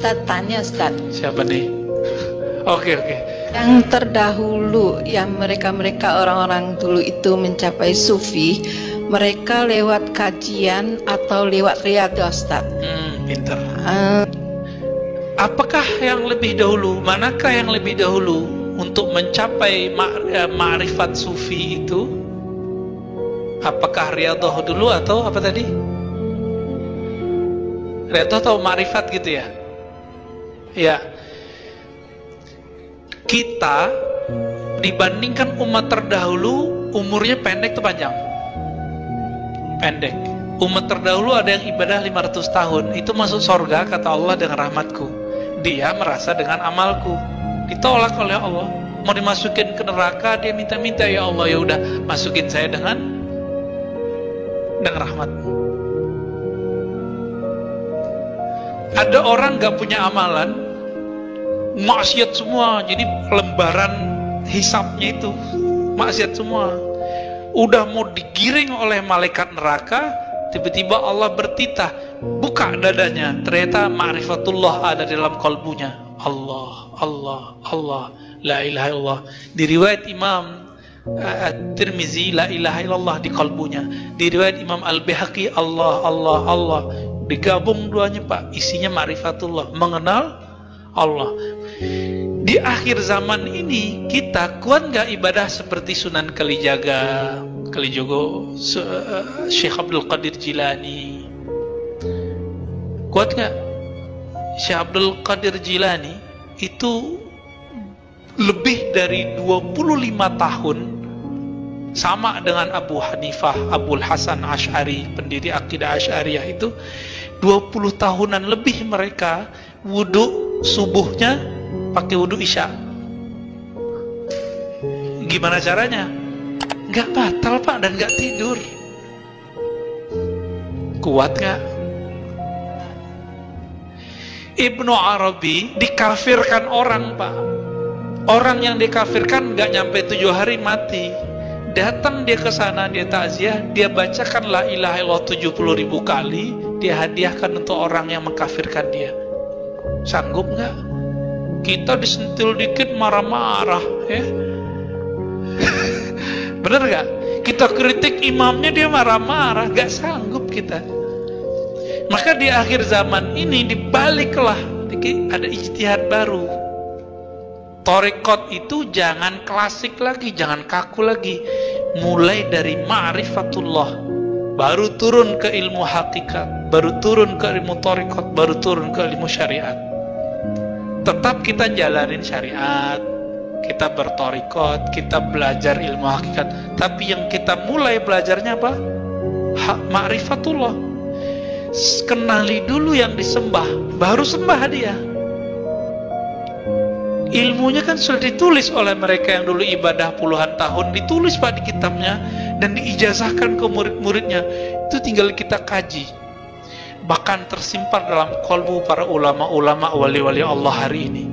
Ustaz tanya, Ustaz. Siapa nih? Oke. Yang terdahulu, yang mereka orang-orang dulu itu mencapai sufi, mereka lewat kajian atau lewat riyadhah, Ustaz? Pinter. Apakah yang lebih dahulu? Manakah yang lebih dahulu untuk mencapai ma'rifat sufi itu? Apakah riyadhah dulu atau apa tadi? Riyadhah atau ma'rifat gitu ya? Ya. Kita dibandingkan umat terdahulu umurnya pendek atau panjang? Pendek. Umat terdahulu ada yang ibadah 500 tahun, itu masuk surga kata Allah dengan rahmatku. Dia merasa dengan amalku. Ditolak oleh Allah. Mau dimasukin ke neraka, dia minta-minta, ya Allah, ya udah masukin saya dengan rahmatmu. Ada orang gak punya amalan, maksiat semua, jadi lembaran hisabnya itu maksiat semua. Udah mau digiring oleh malaikat neraka, tiba-tiba Allah bertitah, buka dadanya, ternyata ma'rifatullah ada di dalam kalbunya. Allah, Allah, Allah, la ilaha illallah. Di riwayat Imam At-Tirmizi, la ilaha illallah di kalbunya. Di riwayat Imam Al-Baihaqi, Allah, Allah, Allah. Digabung duanya, Pak, isinya ma'rifatullah, mengenal Allah. Di akhir zaman ini kita kuat nggak ibadah seperti Sunan Kalijogo, Syekh Abdul Qadir Jilani? Kuat nggak? Syekh Abdul Qadir Jilani itu lebih dari 25 tahun sama dengan Abu Hanifah, Abul Hasan Asy'ari, pendiri akidah Asy'ariyah itu 20 tahunan lebih mereka wudhu subuhnya pakai wudhu isya. Gimana caranya? Nggak batal, Pak, dan nggak tidur. Kuat nggak? Ibnu Arabi dikafirkan orang, Pak. Orang yang dikafirkan nggak nyampe 7 hari mati. Datang dia ke sana, dia takziah, dia bacakan la ilaha illallah 70.000 kali, dia hadiahkan untuk orang yang mengkafirkan dia. Sanggup nggak? Kita disentil dikit marah-marah, ya. Bener nggak? Kita kritik imamnya, dia marah-marah, nggak sanggup kita. Maka di akhir zaman ini dibaliklah, ada ijtihad baru. Thariqat itu jangan klasik lagi, jangan kaku lagi. Mulai dari ma'rifatullah, baru turun ke ilmu hakikat, baru turun ke ilmu thariqat, baru turun ke ilmu syariat. Tetap kita jalanin syariat, kita berthariqat, kita belajar ilmu hakikat, tapi yang kita mulai belajarnya apa? Ma'rifatullah. Kenali dulu yang disembah, baru sembah dia. Ilmunya kan sudah ditulis oleh mereka yang dulu ibadah puluhan tahun, ditulis, Pak, di kitabnya dan diijazahkan ke murid-muridnya. Itu tinggal kita kaji. Bahkan tersimpan dalam kalbu para ulama-ulama wali-wali Allah hari ini.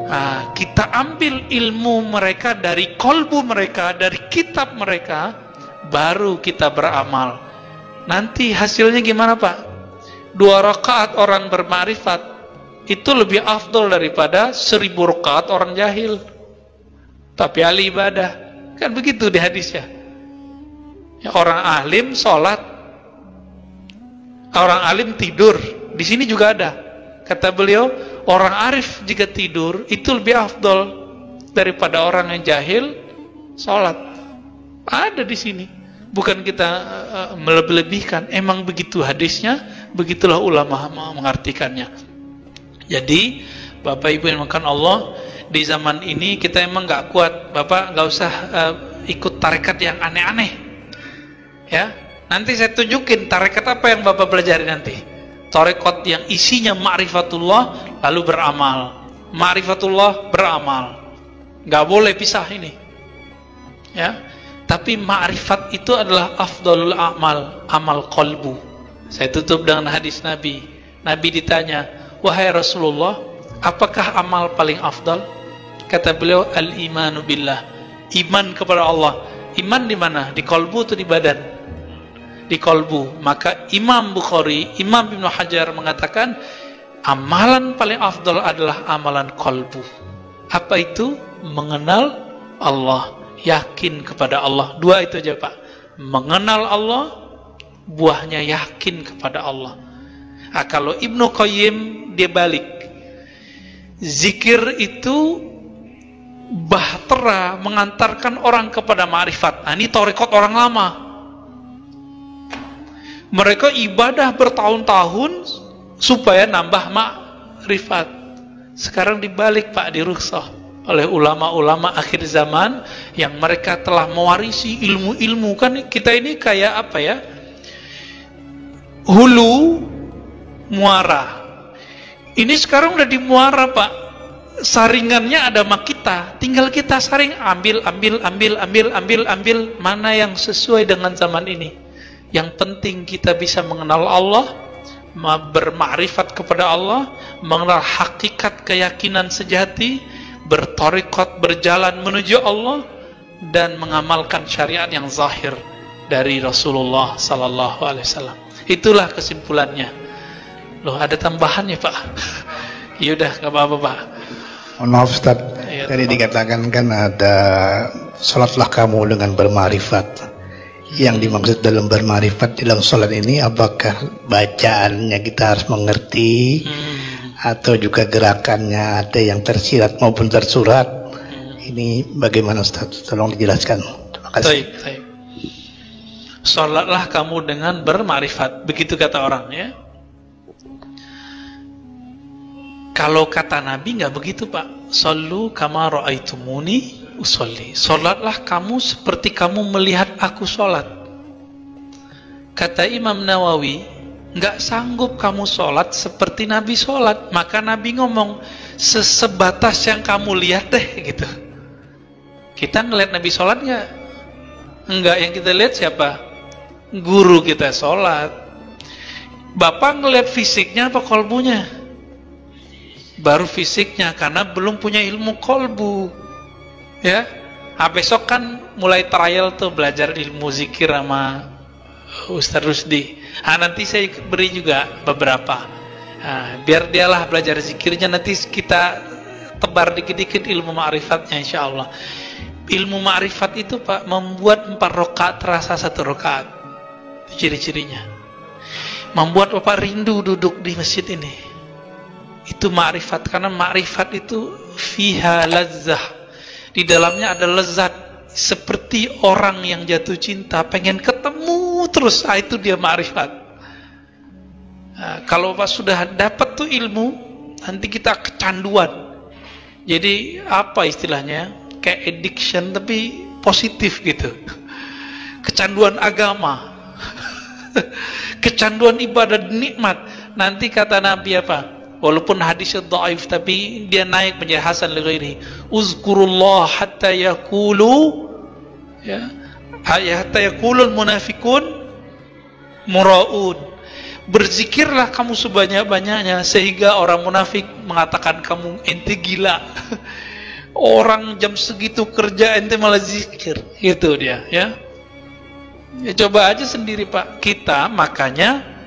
Nah, kita ambil ilmu mereka dari kalbu mereka, dari kitab mereka, baru kita beramal. Nanti hasilnya gimana, Pak? 2 rakaat orang bermarifat itu lebih afdol daripada 1000 rakaat orang jahil tapi ahli ibadah. Kan begitu di hadisnya. Ya, orang alim sholat, orang alim tidur. Di sini juga ada. Kata beliau, orang arif jika tidur itu lebih afdol daripada orang yang jahil sholat. Ada di sini. Bukan kita melebih-lebihkan. Emang begitu hadisnya, begitulah ulama mengartikannya. Jadi Bapak Ibu yang makan Allah, di zaman ini kita emang nggak kuat. Bapak nggak usah ikut tarekat yang aneh-aneh, ya. Nanti saya tunjukin tarekat apa yang Bapak pelajari nanti. Tarekat yang isinya ma'rifatullah lalu beramal, ma'rifatullah beramal. Nggak boleh pisah ini, ya. Tapi ma'rifat itu adalah afdalul amal, amal qalbu. Saya tutup dengan hadis Nabi. Nabi ditanya, wahai Rasulullah, apakah amal paling afdal? Kata beliau, al-imanu billah, iman kepada Allah. Iman di mana? Di kalbu atau di badan? Di kalbu. Maka Imam Bukhari, Imam Ibnu Hajar mengatakan, Amalan paling afdal adalah amalan qalbu. Apa itu? Mengenal Allah, yakin kepada Allah. Dua itu aja Pak. Mengenal Allah, buahnya yakin kepada Allah. Nah, kalau Ibnu Qayyim dia balik, zikir itu bahtera mengantarkan orang kepada ma'rifat. Nah, ini tarekat orang lama. Mereka ibadah bertahun-tahun supaya nambah ma'rifat. Sekarang dibalik Pak, diruksah oleh ulama-ulama akhir zaman yang mereka telah mewarisi ilmu-ilmu. Kan kita ini kayak apa ya? Hulu muara. Ini sekarang udah di muara Pak. Saringannya ada sama kita. Tinggal kita saring, ambil mana yang sesuai dengan zaman ini. Yang penting kita bisa mengenal Allah, bermakrifat kepada Allah, mengenal hakikat keyakinan sejati, bertarekat, berjalan menuju Allah, dan mengamalkan syariat yang zahir dari Rasulullah sallallahu alaihi wasallam. Itulah kesimpulannya. Loh, ada tambahannya Pak? Yaudah, nggak apa-apa Pak. Maaf Ustaz, tadi dikatakan kan ada salatlah kamu dengan bermakrifat. Yang dimaksud dalam bermakrifat dalam salat ini, apakah bacaannya kita harus mengerti, atau juga gerakannya ada yang tersirat maupun tersurat? Ini bagaimana Ustaz? Tolong dijelaskan. Terima kasih. Baik. Salatlah kamu dengan bermakrifat, begitu kata orang ya. Kalau kata Nabi nggak begitu Pak. Sallu kama ra'aitumuni usolli. Salatlah kamu seperti kamu melihat aku salat. Kata Imam Nawawi, nggak sanggup kamu salat seperti Nabi salat. Maka Nabi ngomong, sebatas yang kamu lihat deh gitu. Kita ngeliat Nabi salat nggak? Enggak, yang kita lihat siapa? Guru kita salat. Bapak ngeliat fisiknya apa kolbunya? Baru fisiknya, karena belum punya ilmu kolbu. Ya, besok kan mulai trial tuh belajar ilmu zikir sama Ustaz Rusdi. Nanti saya beri juga beberapa. Biar dialah belajar zikirnya, nanti kita tebar dikit-dikit ilmu ma'rifatnya insya Allah. Ilmu ma'rifat itu Pak, membuat 4 rakaat terasa 1 rakaat. Ciri-cirinya. Membuat Bapak rindu duduk di masjid ini. Itu ma'rifat, karena ma'rifat itu fiha lazzah. Di dalamnya ada lezat, seperti orang yang jatuh cinta pengen ketemu terus. Itu dia ma'rifat. Kalau Bapak sudah dapat tuh ilmu, nanti kita kecanduan. Jadi apa istilahnya? Kayak addiction tapi positif gitu. Kecanduan agama. Kecanduan ibadah nikmat. Nanti kata Nabi apa? Walaupun hadisnya dhaif, tapi dia naik menjadi hasan li ghairihi. Uzkurullah hatta yaqulu, ya, hatta yaqulul munafiqun muraun. Berzikirlah kamu sebanyak-banyaknya sehingga orang munafik mengatakan kamu ente gila. Orang jam segitu kerja ente malah zikir. Itu dia, ya. Ya coba aja sendiri Pak. Kita makanya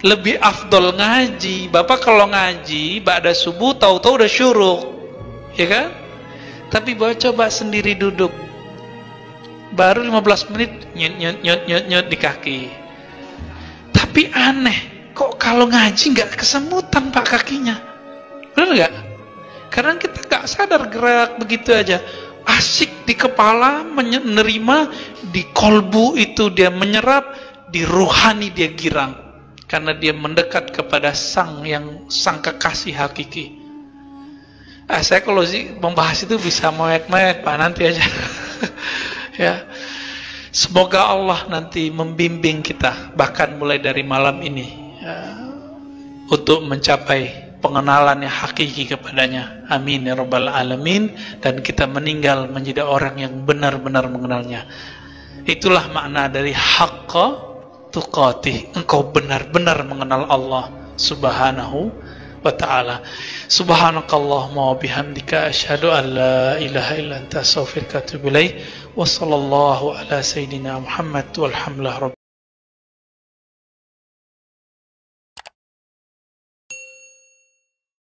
lebih afdol ngaji. Bapak kalau ngaji ba'da subuh tahu-tahu udah syuruk, ya kan? Tapi Bapak coba sendiri duduk, baru 15 menit nyut di kaki. Tapi aneh, kok kalau ngaji nggak kesemutan Pak kakinya? Benar nggak? Karena kita nggak sadar gerak begitu aja. Asik di kepala menerima, di kolbu itu dia menyerap, di ruhani dia girang. Karena dia mendekat kepada sang kekasih hakiki. Saya kalau membahas itu bisa mewek-mewek Pak, nanti aja. Ya, semoga Allah nanti membimbing kita, bahkan mulai dari malam ini, untuk mencapai pengenalan yang hakiki kepadanya. Amin ya rabbal alamin. Dan kita meninggal menjadi orang yang benar-benar mengenalnya. Itulah makna dari haqqa tuqatih, engkau benar-benar mengenal Allah subhanahu wa ta'ala. Subhanakallahumma wa bihamdika asyhadu an la ilaha illa anta astaghfiruka wa atubu ilaik. Wa sallallahu ala sayyidina Muhammad walhamdulillah rabbil